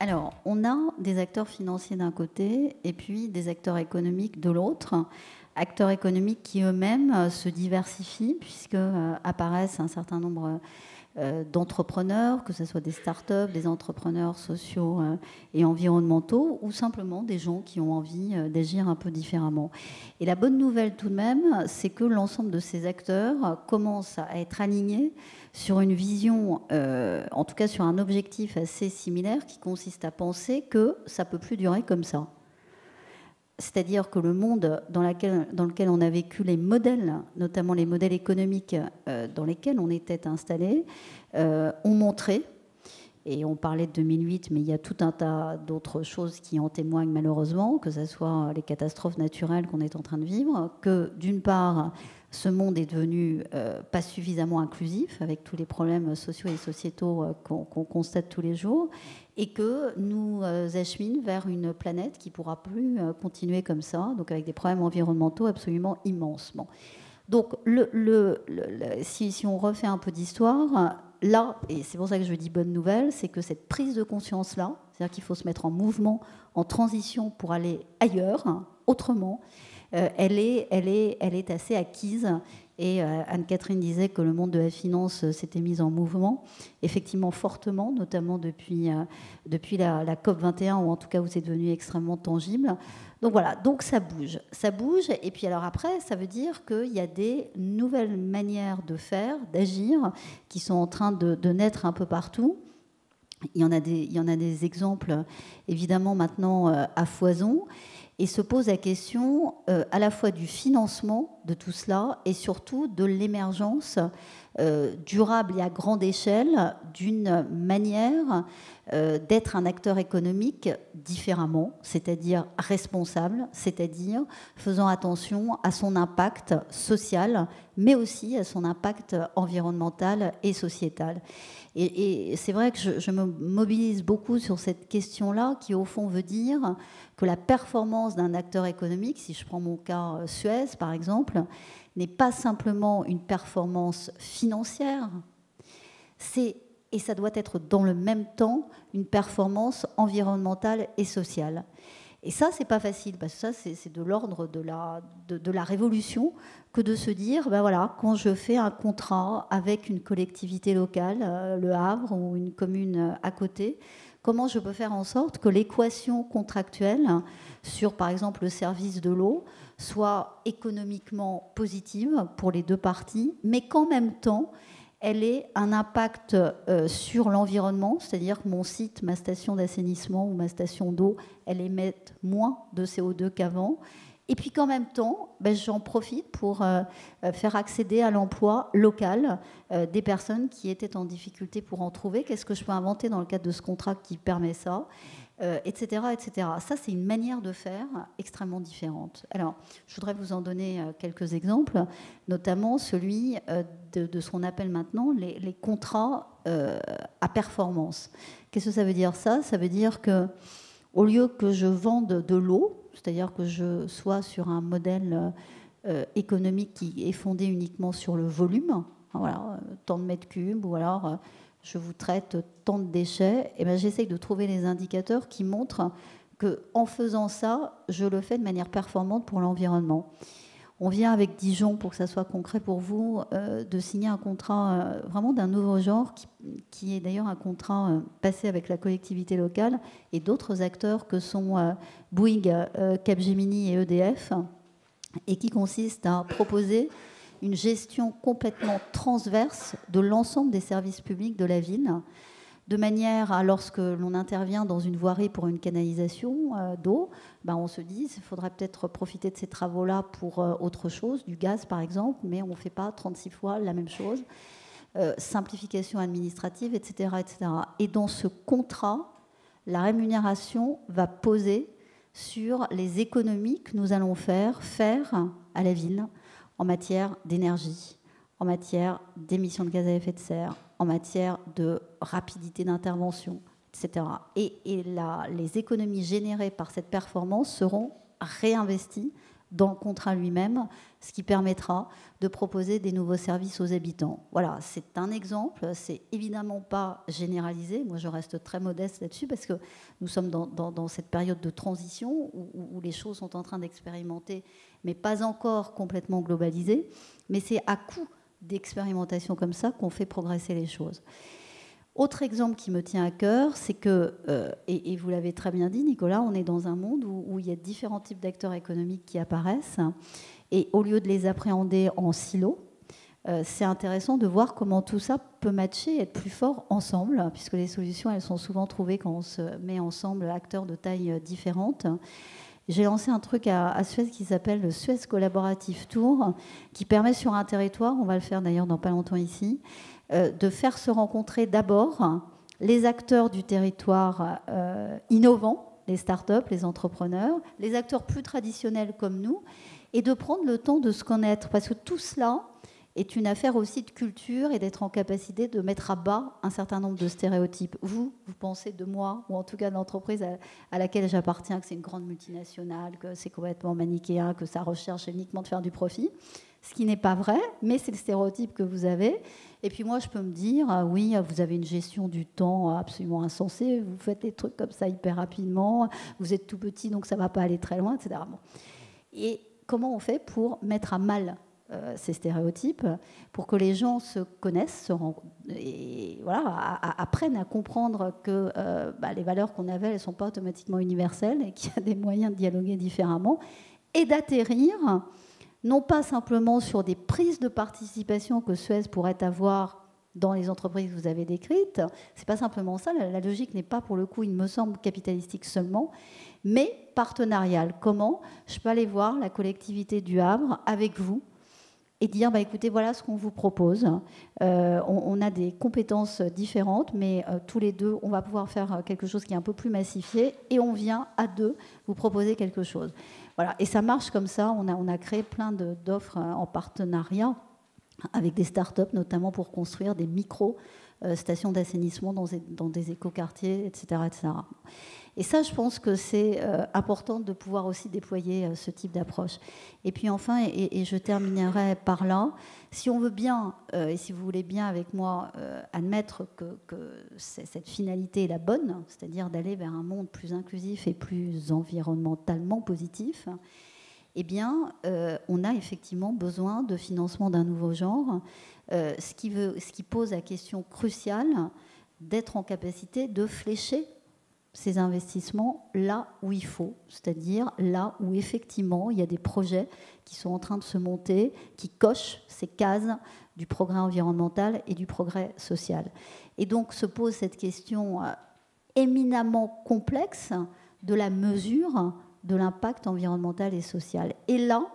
Alors, on a des acteurs financiers d'un côté et puis des acteurs économiques de l'autre. Acteurs économiques qui eux-mêmes se diversifient puisque apparaissent un certain nombre d'entrepreneurs, que ce soit des start-up, des entrepreneurs sociaux et environnementaux, ou simplement des gens qui ont envie d'agir un peu différemment. Et la bonne nouvelle tout de même, c'est que l'ensemble de ces acteurs commencent à être alignés sur une vision, en tout cas sur un objectif assez similaire, qui consiste à penser que ça ne peut plus durer comme ça. C'est-à-dire que le monde dans lequel on a vécu, les modèles, notamment les modèles économiques dans lesquels on était installé, ont montré, et on parlait de 2008, mais il y a tout un tas d'autres choses qui en témoignent malheureusement, que ce soit les catastrophes naturelles qu'on est en train de vivre, que d'une part, ce monde est devenu pas suffisamment inclusif, avec tous les problèmes sociaux et sociétaux qu'on constate tous les jours, et que nous acheminons vers une planète qui ne pourra plus continuer comme ça, donc avec des problèmes environnementaux absolument immenses. Bon. Donc, si on refait un peu d'histoire, là, et c'est pour ça que je dis bonne nouvelle, c'est que cette prise de conscience-là, c'est-à-dire qu'il faut se mettre en mouvement, en transition pour aller ailleurs, autrement, elle est assez acquise. Et Anne-Catherine disait que le monde de la finance s'était mis en mouvement, effectivement fortement, notamment depuis la COP21, ou en tout cas où c'est devenu extrêmement tangible. Donc voilà, donc ça bouge. Et puis alors après, ça veut dire qu'il y a des nouvelles manières de faire, d'agir, qui sont en train de naître un peu partout. Il y en a des exemples, évidemment, maintenant à foison. Et se pose la question à la fois du financement de tout cela et surtout de l'émergence durable et à grande échelle d'une manière d'être un acteur économique différemment, c'est-à-dire responsable, c'est-à-dire faisant attention à son impact social, mais aussi à son impact environnemental et sociétal. Et c'est vrai que je me mobilise beaucoup sur cette question-là, qui au fond veut dire que la performance d'un acteur économique, si je prends mon cas Suez par exemple, n'est pas simplement une performance financière, et ça doit être dans le même temps une performance environnementale et sociale. Et ça, c'est pas facile, parce que ça, c'est de l'ordre de la révolution, que de se dire, ben voilà, quand je fais un contrat avec une collectivité locale, Le Havre ou une commune à côté, comment je peux faire en sorte que l'équation contractuelle sur, par exemple, le service de l'eau soit économiquement positive pour les deux parties, mais qu'en même temps, elle ait un impact sur l'environnement, c'est-à-dire que mon site, ma station d'assainissement ou ma station d'eau, elle émette moins de CO2 qu'avant. Et puis qu'en même temps, j'en profite pour faire accéder à l'emploi local des personnes qui étaient en difficulté pour en trouver. Qu'est-ce que je peux inventer dans le cadre de ce contrat qui permet ça, etc., etc. Ça, c'est une manière de faire extrêmement différente. Alors, je voudrais vous en donner quelques exemples, notamment celui de ce qu'on appelle maintenant les contrats à performance. Qu'est-ce que ça veut dire ça ? Ça veut dire que au lieu que je vende de l'eau, c'est-à-dire que je sois sur un modèle économique qui est fondé uniquement sur le volume, voilà, tant de mètres cubes, ou alors je vous traite tant de déchets, et j'essaye de trouver les indicateurs qui montrent qu'en faisant ça, je le fais de manière performante pour l'environnement. On vient avec Dijon, pour que ça soit concret pour vous, de signer un contrat vraiment d'un nouveau genre, qui est d'ailleurs un contrat passé avec la collectivité locale et d'autres acteurs que sont Bouygues, Capgemini et EDF, et qui consiste à proposer une gestion complètement transverse de l'ensemble des services publics de la ville, de manière à, lorsque l'on intervient dans une voirie pour une canalisation d'eau, on se dit qu'il faudrait peut-être profiter de ces travaux-là pour autre chose, du gaz par exemple, mais on ne fait pas 36 fois la même chose. Simplification administrative, etc., etc. Et dans ce contrat, la rémunération va poser sur les économies que nous allons faire à la ville en matière d'énergie, en matière d'émissions de gaz à effet de serre, en matière de rapidité d'intervention, etc. Et les économies générées par cette performance seront réinvesties dans le contrat lui-même, ce qui permettra de proposer des nouveaux services aux habitants. Voilà, c'est un exemple, c'est évidemment pas généralisé. Moi, je reste très modeste là-dessus parce que nous sommes dans cette période de transition où les choses sont en train d'expérimenter, mais pas encore complètement globalisées. Mais c'est à coup d'expérimentation comme ça qu'on fait progresser les choses. Autre exemple qui me tient à cœur, c'est que, et vous l'avez très bien dit, Nicolas, on est dans un monde où il y a différents types d'acteurs économiques qui apparaissent. Et au lieu de les appréhender en silos, c'est intéressant de voir comment tout ça peut matcher, être plus fort ensemble, puisque les solutions, elles sont souvent trouvées quand on se met ensemble acteurs de tailles différentes. J'ai lancé un truc à Suez qui s'appelle le Suez Collaborative Tour, qui permet sur un territoire, on va le faire d'ailleurs dans pas longtemps ici, de faire se rencontrer d'abord les acteurs du territoire innovants, les startups, les entrepreneurs, les acteurs plus traditionnels comme nous, et de prendre le temps de se connaître, parce que tout cela est une affaire aussi de culture et d'être en capacité de mettre à bas un certain nombre de stéréotypes. Vous pensez de moi, ou en tout cas de l'entreprise à laquelle j'appartiens, que c'est une grande multinationale, que c'est complètement manichéen, que ça recherche uniquement de faire du profit, ce qui n'est pas vrai, mais c'est le stéréotype que vous avez. Et puis moi, je peux me dire, oui, vous avez une gestion du temps absolument insensée, vous faites des trucs comme ça hyper rapidement, vous êtes tout petit, donc ça ne va pas aller très loin, etc. Bon. Et comment on fait pour mettre à mal ces stéréotypes, pour que les gens se connaissent et voilà, apprennent à comprendre que les valeurs qu'on avait, elles ne sont pas automatiquement universelles et qu'il y a des moyens de dialoguer différemment, et d'atterrir non pas simplement sur des prises de participation que Suez pourrait avoir dans les entreprises que vous avez décrites, c'est pas simplement ça, la logique n'est pas pour le coup, il me semble, capitalistique seulement, mais partenariale. Comment je peux aller voir la collectivité du Havre avec vous et dire, écoutez, voilà ce qu'on vous propose. On a des compétences différentes, mais tous les deux, on va pouvoir faire quelque chose qui est un peu plus massifié, et on vient à deux vous proposer quelque chose. Voilà. Et ça marche comme ça. On a créé plein d'offres en partenariat avec des startups, notamment pour construire des micro-stations d'assainissement dans des écoquartiers, etc., etc. Et ça, je pense que c'est important de pouvoir aussi déployer ce type d'approche. Et puis enfin, et je terminerai par là, si on veut bien, et si vous voulez bien avec moi, admettre que cette finalité est la bonne, c'est-à-dire d'aller vers un monde plus inclusif et plus environnementalement positif, eh bien, on a effectivement besoin de financement d'un nouveau genre, ce qui pose la question cruciale d'être en capacité de flécher ces investissements là où il faut, c'est-à-dire là où effectivement il y a des projets qui sont en train de se monter, qui cochent ces cases du progrès environnemental et du progrès social. Et donc se pose cette question éminemment complexe de la mesure de l'impact environnemental et social. Et là,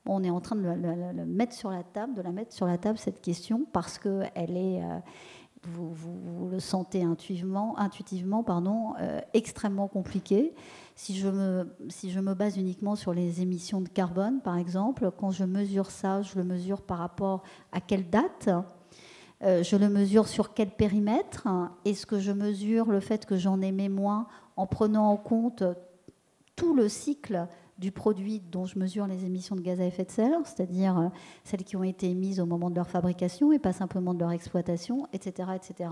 on est en train de la mettre sur la table, cette question, parce qu'elle est... Vous le sentez intuitivement, extrêmement compliqué. Si je me base uniquement sur les émissions de carbone, par exemple, quand je mesure ça, je le mesure par rapport à quelle date, je le mesure sur quel périmètre, est-ce que je mesure le fait que j'en émets moins en prenant en compte tout le cycle du produit dont je mesure les émissions de gaz à effet de serre, c'est-à-dire celles qui ont été émises au moment de leur fabrication et pas simplement de leur exploitation, etc., etc.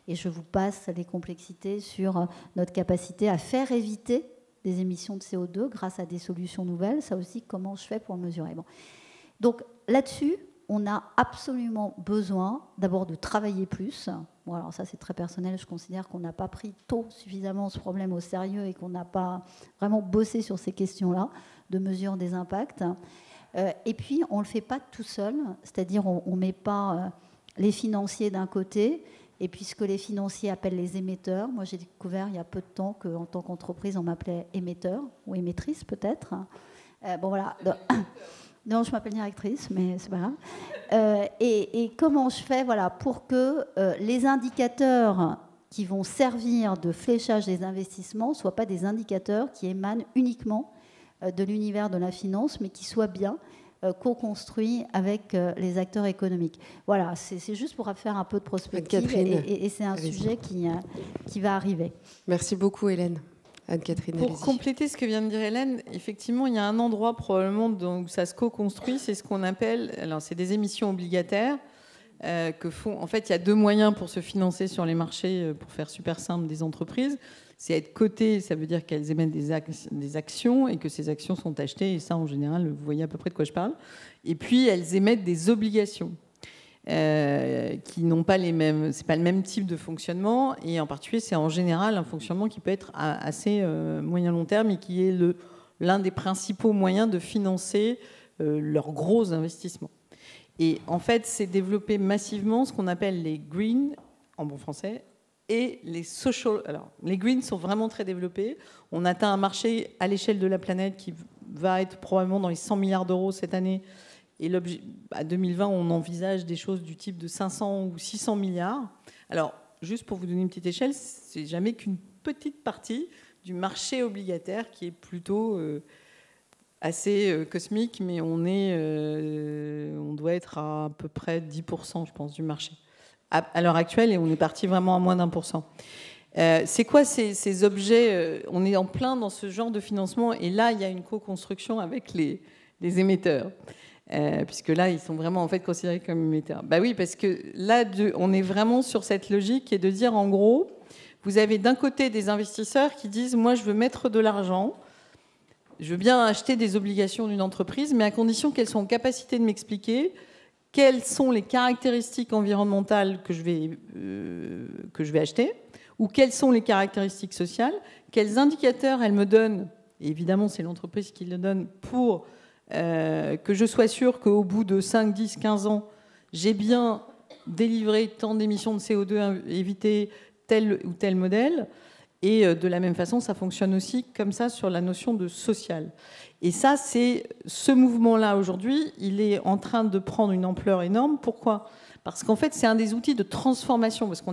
Et je vous passe les complexités sur notre capacité à faire éviter des émissions de CO2 grâce à des solutions nouvelles. Ça aussi, comment je fais pour le mesurer. Bon. Donc là-dessus, on a absolument besoin d'abord de travailler plus. Bon, alors ça, c'est très personnel. Je considère qu'on n'a pas pris tôt suffisamment ce problème au sérieux et qu'on n'a pas vraiment bossé sur ces questions-là de mesure des impacts. Et puis, on ne le fait pas tout seul. C'est-à-dire, on ne met pas les financiers d'un côté et puis ce que les financiers appellent les émetteurs. Moi, j'ai découvert il y a peu de temps qu'en tant qu'entreprise, on m'appelait émetteur ou émettrice peut-être. Bon, voilà. Non, je m'appelle directrice, mais c'est pas grave. Et comment je fais pour que les indicateurs qui vont servir de fléchage des investissements ne soient pas des indicateurs qui émanent uniquement de l'univers de la finance, mais qui soient bien co-construits avec les acteurs économiques. Voilà, c'est juste pour faire un peu de prospective, et c'est un sujet qui va arriver. Merci beaucoup, Hélène. Anne-Catherine. Pour compléter ce que vient de dire Hélène, effectivement, il y a un endroit probablement où ça se co-construit, c'est ce qu'on appelle, alors c'est des émissions obligataires que font. En fait, il y a deux moyens pour se financer sur les marchés, pour faire super simple, des entreprises. C'est être cotées, ça veut dire qu'elles émettent des actions et que ces actions sont achetées. Et ça, en général, vous voyez à peu près de quoi je parle. Et puis, elles émettent des obligations. Qui n'ont pas les mêmes, c'est pas le même type de fonctionnement, et en particulier c'est en général un fonctionnement qui peut être assez moyen long terme et qui est l'un des principaux moyens de financer leurs gros investissements. Et en fait, c'est développé massivement ce qu'on appelle les green en bon français et les social. Alors les green sont vraiment très développés. On atteint un marché à l'échelle de la planète qui va être probablement dans les 100 milliards d'euros cette année. Et à 2020, on envisage des choses du type de 500 ou 600 milliards. Alors, juste pour vous donner une petite échelle, c'est jamais qu'une petite partie du marché obligataire qui est plutôt assez cosmique, mais on doit être à peu près 10%, je pense, du marché à l'heure actuelle, et on est parti vraiment à moins d'1%. C'est quoi ces objets? On est en plein dans ce genre de financement, et là, il y a une co-construction avec les émetteurs. Puisque là, ils sont vraiment en fait considérés comme émetteurs. Bah oui, parce que là, on est vraiment sur cette logique qui est de dire, en gros, vous avez d'un côté des investisseurs qui disent, moi, je veux mettre de l'argent, je veux bien acheter des obligations d'une entreprise, mais à condition qu'elles soient en capacité de m'expliquer quelles sont les caractéristiques environnementales que je vais acheter, ou quelles sont les caractéristiques sociales, quels indicateurs elles me donnent, et évidemment, c'est l'entreprise qui le donne pour que je sois sûr qu'au bout de 5, 10, 15 ans, j'ai bien délivré tant d'émissions de CO2 évitées, tel ou tel modèle. Et de la même façon, ça fonctionne aussi comme ça sur la notion de social. Et ça, c'est ce mouvement-là aujourd'hui, il est en train de prendre une ampleur énorme. Pourquoi ? Parce qu'en fait, c'est un des outils de transformation, parce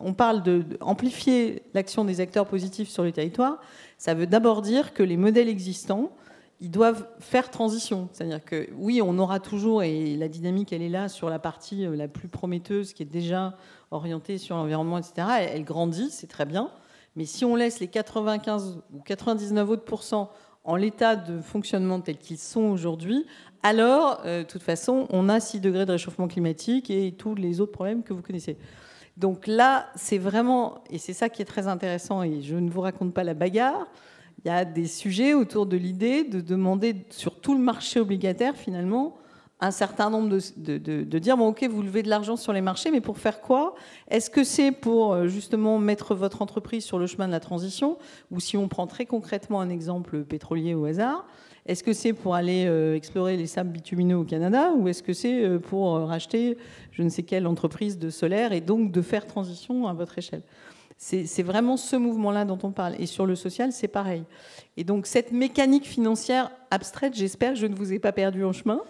on parle d'amplifier l'action des acteurs positifs sur le territoire. Ça veut d'abord dire que les modèles existants, ils doivent faire transition. C'est-à-dire que oui, on aura toujours, et la dynamique, elle est là sur la partie la plus prometteuse, qui est déjà orientée sur l'environnement, etc. Elle grandit, c'est très bien. Mais si on laisse les 95 ou 99 autres % en l'état de fonctionnement tel qu'ils sont aujourd'hui, alors, de toute façon, on a 6 degrés de réchauffement climatique et tous les autres problèmes que vous connaissez. Donc là, c'est vraiment, et c'est ça qui est très intéressant, et je ne vous raconte pas la bagarre, il y a des sujets autour de l'idée de demander sur tout le marché obligataire, finalement, un certain nombre de dire, bon, ok, vous levez de l'argent sur les marchés, mais pour faire quoi? Est-ce que c'est pour justement mettre votre entreprise sur le chemin de la transition? Ou si on prend très concrètement un exemple pétrolier au hasard, est-ce que c'est pour aller explorer les sables bitumineux au Canada? Ou est-ce que c'est pour racheter je ne sais quelle entreprise de solaire et donc de faire transition à votre échelle? C'est vraiment ce mouvement-là dont on parle. Et sur le social, c'est pareil. Et donc, cette mécanique financière abstraite, j'espère que je ne vous ai pas perdu en chemin,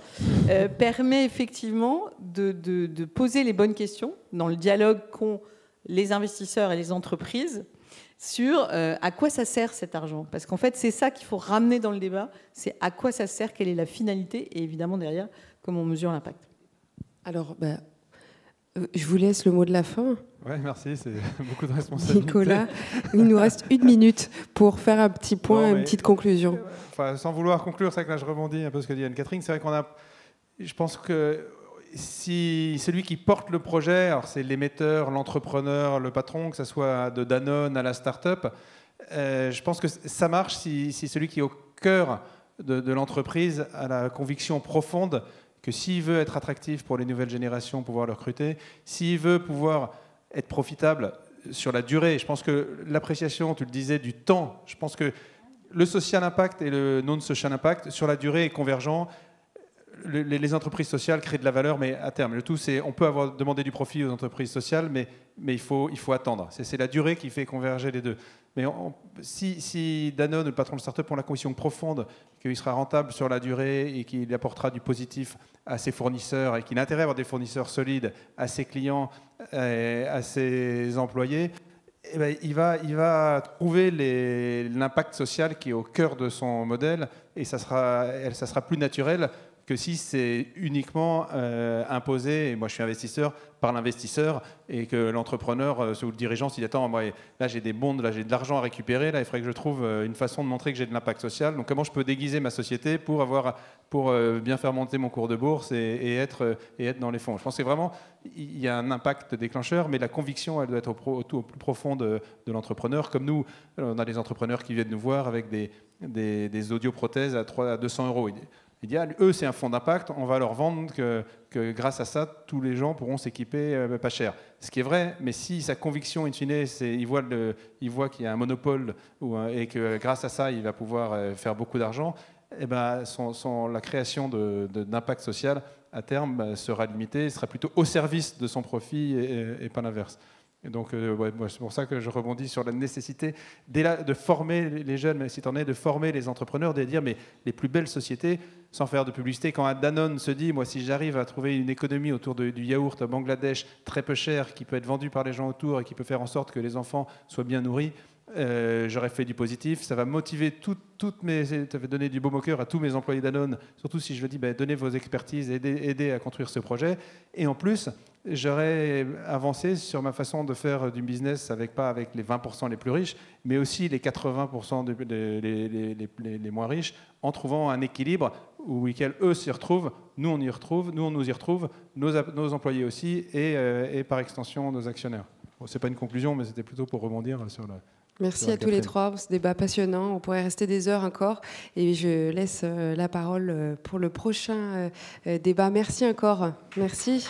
permet effectivement de poser les bonnes questions dans le dialogue qu'ont les investisseurs et les entreprises sur à quoi ça sert cet argent. Parce qu'en fait, c'est ça qu'il faut ramener dans le débat. C'est à quoi ça sert, quelle est la finalité, et évidemment, derrière, comment on mesure l'impact. Alors, je vous laisse le mot de la fin. Oui, merci, c'est beaucoup de responsabilité. Nicolas, il nous reste 1 minute pour faire un petit point, une petite conclusion. Enfin, sans vouloir conclure, c'est vrai que là je rebondis un peu ce que dit Anne-Catherine. C'est vrai je pense que si celui qui porte le projet, alors c'est l'émetteur, l'entrepreneur, le patron, que ce soit de Danone à la start-up, je pense que ça marche si celui qui est au cœur de l'entreprise a la conviction profonde que s'il veut être attractif pour les nouvelles générations, pouvoir le recruter, s'il veut pouvoir être profitable sur la durée. Je pense que l'appréciation, tu le disais, du temps, je pense que le social impact et le non-social impact, sur la durée, est convergent. Les entreprises sociales créent de la valeur, mais à terme. Le tout, c'est on peut demander du profit aux entreprises sociales, mais il faut attendre. C'est la durée qui fait converger les deux. Mais si Danone, le patron de start-up, ont la conviction profonde qu'il sera rentable sur la durée et qu'il apportera du positif à ses fournisseurs et qu'il a intérêt à avoir des fournisseurs solides à ses clients, à ses employés, eh bien, il va trouver l'impact social qui est au cœur de son modèle et ça sera plus naturel que si c'est uniquement imposé, et moi je suis investisseur, par l'investisseur, et que l'entrepreneur ou le dirigeant s'il dit attends, moi, là j'ai des bonds, là j'ai de l'argent à récupérer, là il faudrait que je trouve une façon de montrer que j'ai de l'impact social, donc comment je peux déguiser ma société pour bien faire monter mon cours de bourse et être dans les fonds. Je pense que vraiment il y a un impact déclencheur, mais la conviction elle doit être au plus profond de l'entrepreneur. Comme nous, on a des entrepreneurs qui viennent nous voir avec des audioprothèses à 200 €. Il dit, eux, c'est un fonds d'impact, on va leur vendre que grâce à ça, tous les gens pourront s'équiper pas cher. Ce qui est vrai, mais si sa conviction, in fine, il voit qu'il y a un monopole et que grâce à ça, il va pouvoir faire beaucoup d'argent, eh ben, la création d'impact social, à terme, sera limitée, sera plutôt au service de son profit et pas l'inverse. Et donc, c'est pour ça que je rebondis sur la nécessité de former les jeunes, mais si tu en es, de former les entrepreneurs, de dire, mais les plus belles sociétés, sans faire de publicité, quand un Danone se dit, moi, si j'arrive à trouver une économie autour du yaourt au Bangladesh très peu cher, qui peut être vendu par les gens autour et qui peut faire en sorte que les enfants soient bien nourris, j'aurais fait du positif, ça va motiver ça va donner du baume au cœur à tous mes employés Danone, surtout si je leur dis donnez vos expertises, aidez à construire ce projet. Et en plus, j'aurais avancé sur ma façon de faire du business, pas avec les 20% les plus riches, mais aussi les 80% les moins riches, en trouvant un équilibre où eux s'y retrouvent, nous on nous y retrouve, nos employés aussi, et par extension nos actionnaires. Bon, c'est pas une conclusion, mais c'était plutôt pour rebondir sur la... Merci à tous les trois pour ce débat passionnant. On pourrait rester des heures encore. Et je laisse la parole pour le prochain débat. Merci encore. Merci.